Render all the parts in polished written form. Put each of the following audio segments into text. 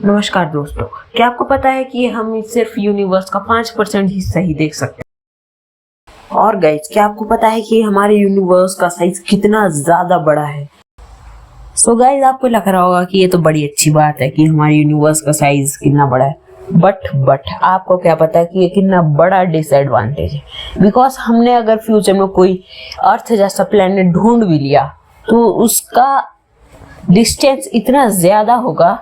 नमस्कार दोस्तों, क्या आपको पता है कि हम सिर्फ यूनिवर्स का 5% हिस्सा ही देख सकते हैं। और गाइस, क्या आपको पता है कि हमारे यूनिवर्स का साइज कितना ज्यादा बड़ा है। सो गाइस, आपको लग रहा होगा कि ये तो बड़ी अच्छी बात है कि हमारे यूनिवर्स का साइज कितना बड़ा है। बट आपको क्या पता है कि ये कितना बड़ा डिसएडवांटेज है। बिकॉज हमने अगर फ्यूचर में कोई अर्थ जैसा प्लेनेट ढूंढ भी लिया तो उसका डिस्टेंस इतना ज्यादा होगा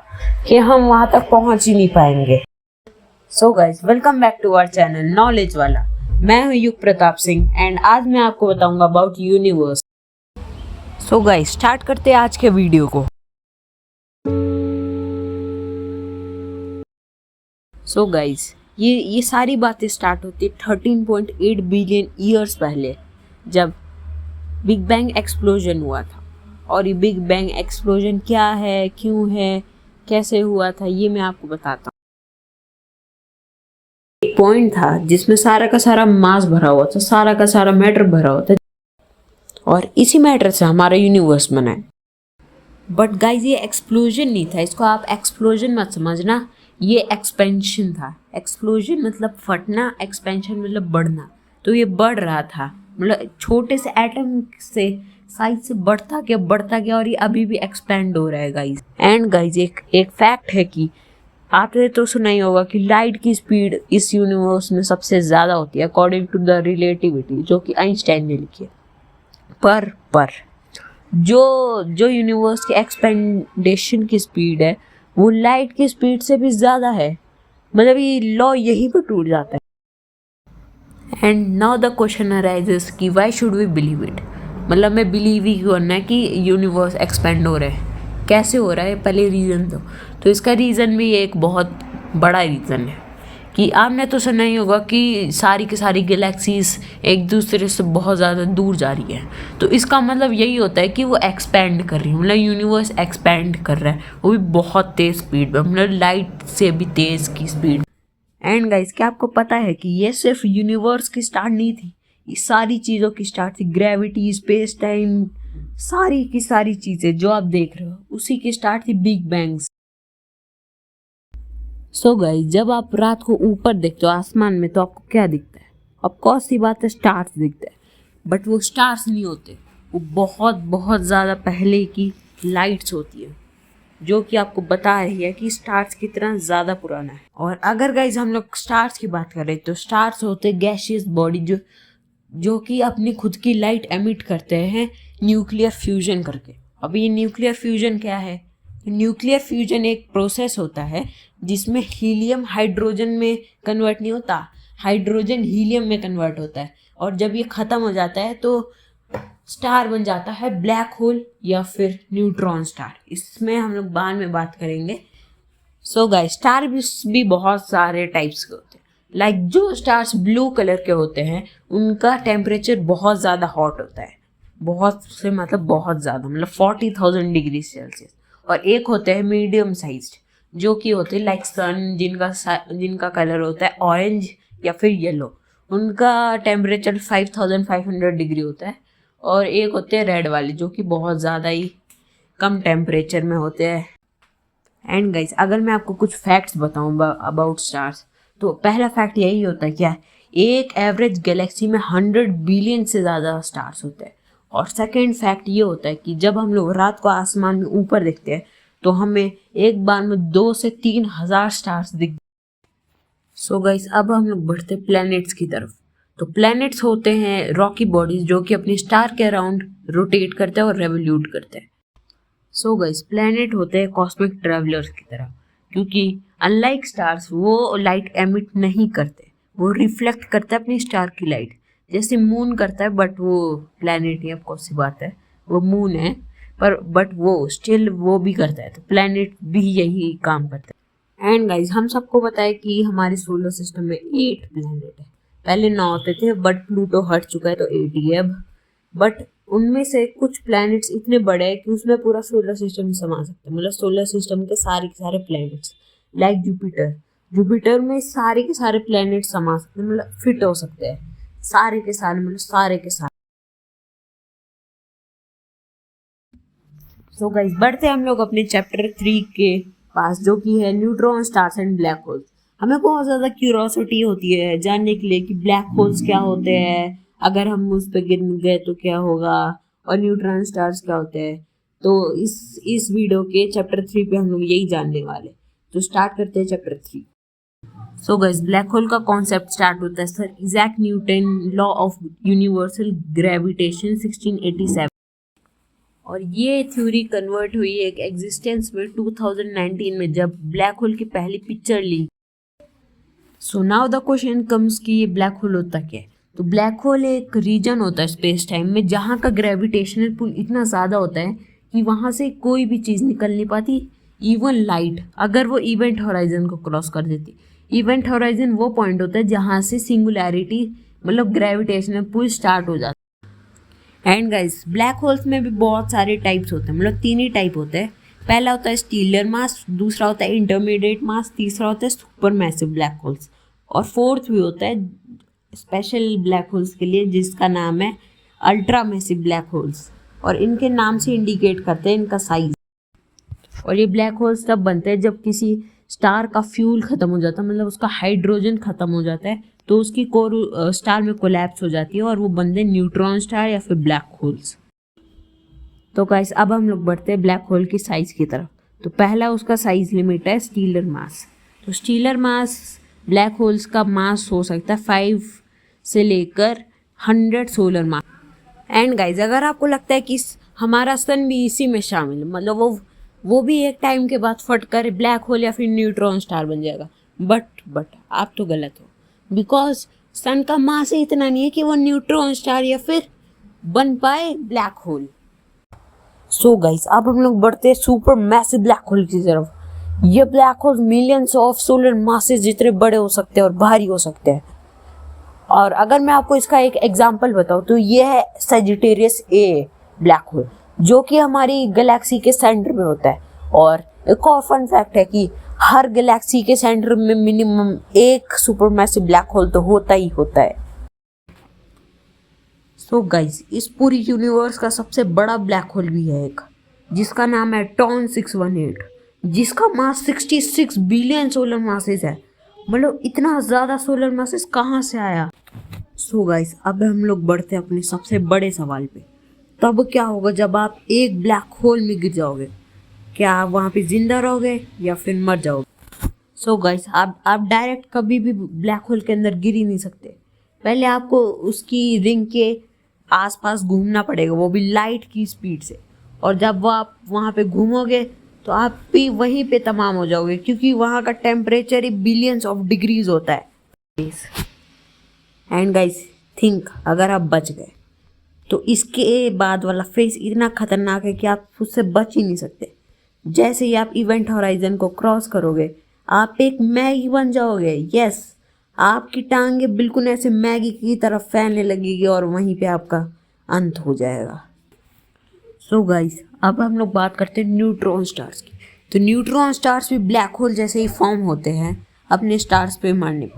कि हम वहां तक पहुंच ही नहीं पाएंगे। So guys, welcome back to our channel knowledge वाला। मैं हूं युग प्रताप सिंह एंड आज मैं आपको बताऊंगा about universe. So guys, start करते हैं आज के वीडियो को। सो गाइस, ये सारी बातें स्टार्ट होती है 13.8 बिलियन ईयर्स पहले, जब बिग बैंग एक्सप्लोजन हुआ था। और ये बिग बैंग एक्सप्लोजन क्या है, क्यों है, कैसे हुआ था, ये मैं आपको बताता हूँ। एक पॉइंट था जिसमें सारा का सारा मास भरा हुआ था, सारा का सारा मैटर भरा हुआ था, और इसी मैटर से हमारा यूनिवर्स बना है। बट गाइस, ये एक्सप्लोजन नहीं था, इसको आप एक्सप्लोजन मत समझना, ये एक्सपेंशन था। एक्सप्लोजन मतलब फटना, एक्सपेंशन मतलब बढ़ना। तो ये बढ़ रहा था, मतलब छोटे से एटम से साइज से बढ़ता गया और ये अभी भी एक्सपेंड हो रहा है गाइस। एंड गाइस, एक फैक्ट है कि आपने तो सुना ही होगा कि लाइट की स्पीड इस यूनिवर्स में सबसे ज्यादा होती है अकॉर्डिंग टू द रिलेटिविटी, जो कि आइंस्टाइन ने लिखी है। पर जो यूनिवर्स की एक्सपेंडेशन की स्पीड है वो लाइट की स्पीड से भी ज्यादा है। मतलब ये लॉ यहीं पर टूट जाता है। And now the question arises कि why should we believe it. मतलब मैं बिलीव ही करना है कि यूनिवर्स एक्सपेंड हो रहा है। कैसे हो रहा है, पहले रीज़न दो। तो इसका रीज़न भी एक बहुत बड़ा रीज़न है कि आपने तो सुना ही होगा कि सारी की सारी गैलेक्सीज एक दूसरे से बहुत ज़्यादा दूर जा रही है। तो इसका मतलब यही होता है कि वो एक्सपेंड कर रही है, मतलब यूनिवर्स एक्सपेंड कर रहा है, वो भी बहुत तेज़ स्पीड में, मतलब लाइट से भी तेज़ की स्पीड। एंड गाइस, क्या आपको पता है कि ये सिर्फ यूनिवर्स की स्टार्ट नहीं थी, ये सारी चीज़ों की स्टार्ट थी। ग्रेविटी, स्पेस टाइम, सारी की सारी चीज़ें जो आप देख रहे हो उसी की स्टार्ट थी बिग बैंग। सो गाइस, जब आप रात को ऊपर देखते हो आसमान में तो आपको क्या दिखता है? ऑफ कोर्स सी बात है, स्टार्स दिखते हैं। बट वो स्टार्स नहीं होते, वो बहुत बहुत ज़्यादा पहले की लाइट्स होती है, जो कि आपको बता रही है कि स्टार्स कितना ज़्यादा पुराना है। और अगर गाइस हम लोग स्टार्स की बात करें तो स्टार्स होते गैसियस बॉडी जो कि अपनी खुद की लाइट एमिट करते हैं न्यूक्लियर फ्यूजन करके। अब ये न्यूक्लियर फ्यूजन क्या है? न्यूक्लियर फ्यूजन एक प्रोसेस होता है जिसमें हीलियम हाइड्रोजन में कन्वर्ट नहीं होता, हाइड्रोजन हीलियम में कन्वर्ट होता है। और जब ये ख़त्म हो जाता है तो स्टार बन जाता है ब्लैक होल या फिर न्यूट्रॉन स्टार। इसमें हम लोग बाद में बात करेंगे। सो गाइस, स्टार भी बहुत सारे टाइप्स के होते हैं। लाइक जो स्टार्स ब्लू कलर के होते हैं उनका टेम्परेचर बहुत ज़्यादा हॉट होता है, बहुत से मतलब बहुत ज़्यादा, मतलब 40,000 डिग्री सेल्सियस। और एक होते हैं मीडियम साइज्ड, जो कि होते हैं लाइक सन, जिनका कलर होता है ऑरेंज या फिर येलो, उनका टेम्परेचर 5,500 डिग्री होता है। और एक होते हैं रेड वाले, जो कि बहुत ज़्यादा ही कम टेम्परेचर में होते हैं। एंड गाइस, अगर मैं आपको कुछ फैक्ट्स बताऊं अबाउट स्टार्स, तो पहला फैक्ट यही होता है क्या, एक एवरेज गैलेक्सी में 100 बिलियन से ज़्यादा स्टार्स होते हैं। और सेकंड फैक्ट ये होता है कि जब हम लोग रात को आसमान में ऊपर देखते हैं तो हमें एक बार में 2 से 3 हजार स्टार्स दिख। सो गाइस, अब हम लोग बढ़ते प्लैनेट्स की तरफ। तो प्लैनेट्स होते हैं रॉकी बॉडीज जो कि अपनी स्टार के अराउंड रोटेट करते हैं और रेवोल्यूट करते हैं। सो गाइस, प्लैनेट होते हैं कॉस्मिक ट्रैवलर्स की तरह, क्योंकि अनलाइक स्टार्स वो लाइट एमिट नहीं करते, वो रिफ्लेक्ट करते हैं अपनी स्टार की लाइट, जैसे मून करता है। बट वो प्लैनेट ही, ऑफ कोर्स सी बात है, वो मून है, पर बट वो स्टिल वो भी करता है, तो प्लैनेट भी यही काम करता है। एंड गाइस, हम सबको पता है कि हमारे सोलर सिस्टम में 8 प्लैनेट है। पहले 9 होते थे बट प्लूटो हट चुका है तो 8 ही है अब। बट उनमें से कुछ प्लैनेट्स इतने बड़े हैं कि उसमें पूरा सोलर सिस्टम समा सकते हैं, मतलब सोलर सिस्टम के सारे प्लैनेट्स। लाइक जुपिटर में सारे के सारे प्लैनेट समा सकते हैं, मतलब फिट हो सकते हैं सारे के सारे, मतलब सारे के सारे। सो गाइस, बढ़ते हम लोग अपने चैप्टर 3 के पास, जो कि है neutron stars and black holes. हमें बहुत ज़्यादा क्यूरोसिटी होती है जानने के लिए कि ब्लैक होल्स क्या होते हैं, अगर हम उस पर गिर गए तो क्या होगा, और न्यूट्रॉन स्टार्स क्या होते हैं। तो इस वीडियो के चैप्टर 3 पे हम लोग यही जानने वाले। तो स्टार्ट करते हैं chapter 3। So guys, black hole का कॉन्सेप्ट स्टार्ट होता है sir Isaac Newton law of universal gravitation 1687, और ये थ्योरी कन्वर्ट हुई एक एग्जिस्टेंस में 2019 में, जब ब्लैक होल की पहली पिक्चर ली। So now the question comes कि ये ब्लैक होल होता क्या है। तो ब्लैक होल एक रीजन होता है स्पेस टाइम में जहाँ का ग्रेविटेशनल पुल इतना ज़्यादा होता है कि वहाँ से कोई भी चीज़ निकल नहीं पाती, इवन लाइट, अगर वो इवेंट होराइजन को क्रॉस कर देती। इवेंट होराइजन वो पॉइंट होता है जहाँ से सिंगुलैरिटी मतलब ग्रेविटेशनल पुल स्टार्ट हो जाता है। एंड गाइस, ब्लैक होल्स में भी बहुत सारे टाइप्स होते हैं, मतलब 3 ही टाइप होते हैं। पहला होता है स्टीलर मास, दूसरा होता है इंटरमीडिएट मास, तीसरा होता है सुपर मैसिव ब्लैक होल्स, और फोर्थ भी होता है स्पेशल ब्लैक होल्स के लिए जिसका नाम है अल्ट्रा मैसिव ब्लैक होल्स, और इनके नाम से इंडिकेट करते हैं इनका साइज। और ये ब्लैक होल्स तब बनते हैं जब किसी स्टार का फ्यूल ख़त्म हो जाता है, मतलब उसका हाइड्रोजन ख़त्म हो जाता है, तो उसकी कोर स्टार में कोलैप्स हो जाती है और वो बनते हैं न्यूट्रॉन स्टार या फिर ब्लैक होल्स। तो गाइस, अब हम लोग बढ़ते हैं ब्लैक होल की साइज़ की तरफ। तो पहला उसका साइज़ लिमिट है स्टीलर मास। तो स्टीलर मास ब्लैक होल्स का मास हो सकता है 5 से लेकर 100 सोलर मास। एंड गाइस, अगर आपको लगता है कि हमारा सन भी इसी में शामिल है, मतलब वो भी एक टाइम के बाद फट कर ब्लैक होल या फिर न्यूट्रॉन स्टार बन जाएगा, बट आप तो गलत हो, बिकॉज सन का मास ही इतना नहीं है कि वो न्यूट्रॉन स्टार या फिर बन पाए ब्लैक होल। सो गाइस, अब हम लोग बढ़ते हैं सुपर मैसिव ब्लैक होल की तरफ। ये black hole millions of solar masses जितने बड़े हो सकते हैं और भारी हो सकते हैं। और अगर मैं आपको इसका एक एग्जांपल बताऊं तो ये है सजिटेरियस ए ब्लैक होल, जो कि हमारी गैलेक्सी के सेंटर में होता है। और एक और फन फैक्ट है कि हर गैलेक्सी के सेंटर में मिनिमम एक सुपर मैसिव ब्लैक होल तो होता ही होता है। सो गाइस, इस पूरी यूनिवर्स का सबसे बड़ा ब्लैक होल भी है एक, जिसका नाम है टॉन 618, जिसका मास 66 बिलियन सोलर मासेस है। मतलब इतना ज़्यादा सोलर मासेस कहाँ से आया। सो गाइस, अब हम लोग बढ़ते हैं अपने सबसे बड़े सवाल पे। तब क्या होगा जब आप एक ब्लैक होल में गिर जाओगे? क्या आप वहाँ पे जिंदा रहोगे या फिर मर जाओगे? सो गाइस, आप डायरेक्ट कभी भी ब्लैक होल के अंदर गिर ही नहीं सकते। पहले आपको उसकी रिंग के आसपास घूमना पड़ेगा, वो भी लाइट की स्पीड से। और जब वो आप वहाँ पे घूमोगे तो आप भी वहीं पे तमाम हो जाओगे, क्योंकि वहाँ का temperature he billions of degrees होता है। एंड गाइस, थिंक अगर आप बच गए तो इसके बाद वाला फेस इतना खतरनाक है कि आप उससे बच ही नहीं सकते। जैसे ही आप इवेंट होराइजन को क्रॉस करोगे, आप एक मैगी बन जाओगे। यस, आपकी टांगे बिल्कुल ऐसे मैगी की तरफ फैलने लगेगी और वहीं पे आपका अंत हो जाएगा। सो गाइस, अब हम लोग बात करते हैं न्यूट्रॉन स्टार्स की। तो न्यूट्रॉन स्टार्स भी ब्लैक होल जैसे ही फॉर्म होते हैं अपने स्टार्स पे मारने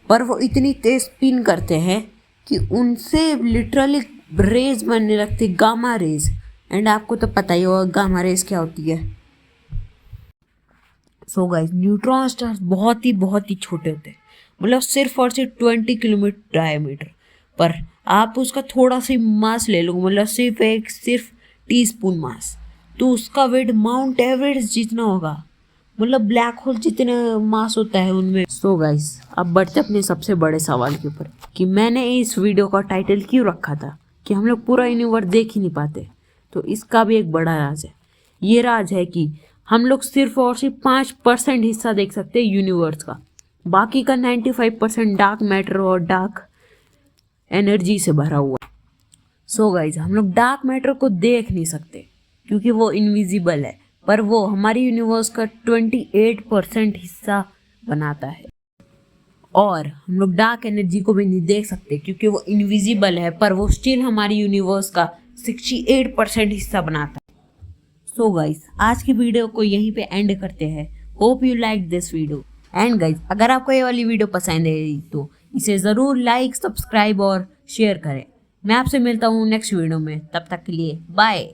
पर वो इतनी तेज स्पिन करते हैं कि उनसे लिटरली रेज बनने लगती, गामा रेज। एंड आपको तो पता ही होगा गामा रेज क्या होती है। सो गाइस, न्यूट्रॉन स्टार्स बहुत ही छोटे होते हैं, मतलब सिर्फ और सिर्फ 20 किलोमीटर डायमीटर। पर आप उसका थोड़ा सा मास ले लो, मतलब सिर्फ टीस्पून मास, तो उसका वेट माउंट एवरेस्ट जितना होगा, मतलब ब्लैक होल जितना मास होता है उनमें। सो गाइस, अब बढ़ते अपने सबसे बड़े सवाल के ऊपर कि मैंने इस वीडियो का टाइटल क्यों रखा था कि हम लोग पूरा यूनिवर्स देख ही नहीं पाते। तो इसका भी एक बड़ा राज है। ये राज है कि हम लोग सिर्फ और सिर्फ 5% हिस्सा देख सकते हैं यूनिवर्स का, बाकी का 95% डार्क मैटर और डार्क एनर्जी से भरा हुआ है। सो गाइज, हम लोग डार्क मैटर को देख नहीं सकते क्योंकि वो इनविजिबल है, पर वो हमारी यूनिवर्स का 28% हिस्सा बनाता है। और हम लोग डार्क एनर्जी को भी नहीं देख सकते क्योंकि वो इनविजिबल है, पर वो स्टिल हमारी यूनिवर्स का 68% हिस्सा बनाता है। सो गाइज, आज की वीडियो को यहीं पे एंड करते हैं। Hope you like this video. And guys, अगर आपको ये वाली वीडियो पसंद है तो इसे ज़रूर लाइक, सब्सक्राइब और शेयर करें। मैं आपसे मिलता हूँ नेक्स्ट वीडियो में, तब तक के लिए बाय।